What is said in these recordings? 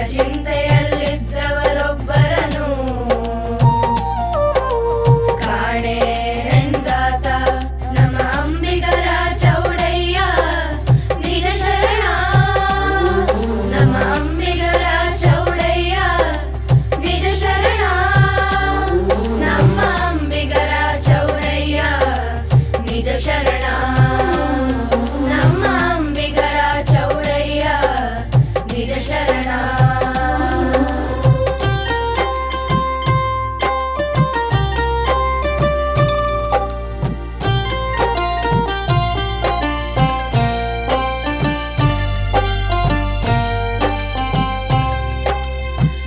ಚಿಂತೆಯಲ್ಲಿದ್ದವರೊಬ್ಬರನು ಕಾಣೆನೆಂದಾತ ನಮ್ಮ ಅಂಬಿಗರ ಚೌಡಯ್ಯ ನಿಜ ಶರಣ. ನಮ್ಮ ಅಂಬಿಗರ ಚೌಡಯ್ಯ ನಿಜ ಶರಣ. ನಮ್ಮ ಅಂಬಿಗರ ಚೌಡಯ್ಯ ನಿಜ ಶರಣ. ನಮ್ಮ ಅಂಬಿಗರ ಚೌಡಯ್ಯ ನಿಜ ಶರಣ.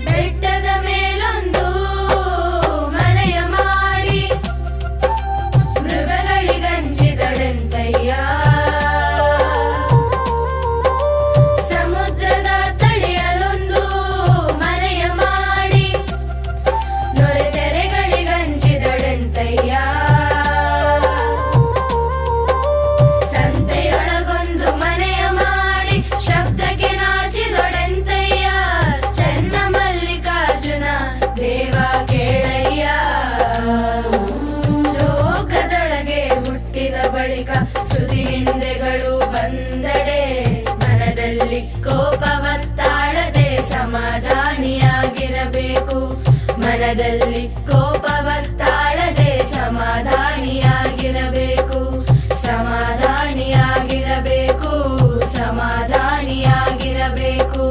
ಬೆಟ್ಟದ ಮೇಲೊಂದು ಮನೆಯ ಮಾಡಿ ಮೃಗಗಳಿಗಂಜಿದಳೆಂತಯ್ಯ. ಸಮುದ್ರದ ತಡಿಯಲೊಂದು ಮನೆಯ ಮಾಡಿ ನೊರೆತೆರೆಗಳಿಗಂಜಿದಳೆಂತಯ್ಯ. ಸಂತೆಯೊಳಗೊಂದು ಮನೆಯ ಮಾಡಿ ಶಬ್ದಕ್ಕೆ ನಾಚಿದೊಡೆಂತಯ್ಯ. ಚೆನ್ನ ಮಲ್ಲಿಕಾರ್ಜುನ ದೇವ ಕೇಳಯ್ಯ. ಲೋಕದೊಳಗೆ ಹುಟ್ಟಿದ ಬಳಿಕ ಸುದಿನಿಂದೆಗಳು ಬಂದಡೆ ಮನದಲ್ಲಿ ಕೋಪವತ್ತಾಳದೆ ಸಮಾಧಾನಿಯಾಗಿರಬೇಕು. ಮನದಲ್ಲಿ ಕೋಪವತ್ತಾಳದೆ ಸಮಾಧಾನಿಯಾಗಿರಬೇಕು. ಸಮಾಧಾನಿಯಾಗಿರಬೇಕು. ಸಮಾಧಾನಿಯಾಗಿರಬೇಕು.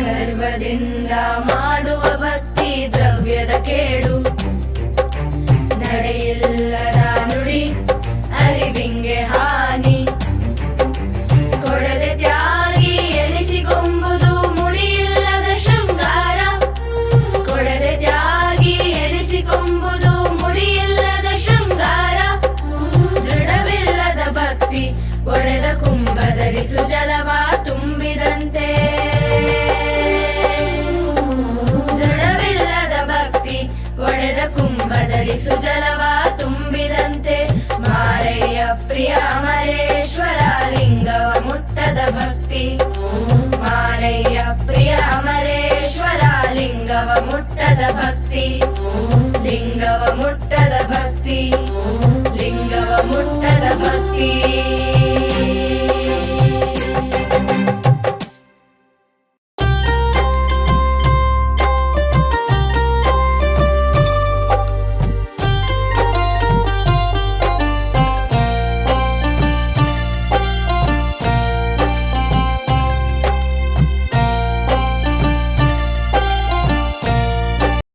ಗರ್ವದಿಂದ ಮಾಡುವ ಭಕ್ತಿ ದ್ರವ್ಯದ ಕೇಡು. ನಡೆಯಿಲ್ಲದ ನುಡಿ ಅರಿವಿಂಗೆ ಹಾನಿ. ಕೊಡದೆ ತ್ಯಾಗಿ ಎನಿಸಿಕೊಂಬುದು ಮುಡಿಯಿಲ್ಲದ ಶೃಂಗಾರ. ಕೊಡದೆ ತ್ಯಾಗಿ ಎನಿಸಿಕೊಂಬುದು ಮುಡಿಯಿಲ್ಲದ ಶೃಂಗಾರ. ದೃಢವಿಲ್ಲದ ಭಕ್ತಿ ಒಡೆದ ಕುಂಭದಲ್ಲಿ ಸುಜಲವ ತುಂಬಿದಂತೆ. ದೃಢವಿಲ್ಲದ ಭಕ್ತಿ ಒಡೆದ ಕುಂಭದಲ್ಲಿ ಸುಜಲವ ತುಂಬಿದಂತೆ. ಮಾರಯ್ಯ ಪ್ರಿಯ ಅಮರೇಶ್ವರ ಲಿಂಗವ ಮುಟ್ಟದ ಭಕ್ತಿ. ಮಾರಯ್ಯ ಪ್ರಿಯ ಅಮರೇಶ್ವರ ಲಿಂಗವ ಮುಟ್ಟದ ಭಕ್ತಿ. ಲಿಂಗವ ಮುಟ್ಟದ ಭಕ್ತಿ. ಲಿಂಗವ ಮುಟ್ಟದ ಭಕ್ತಿ.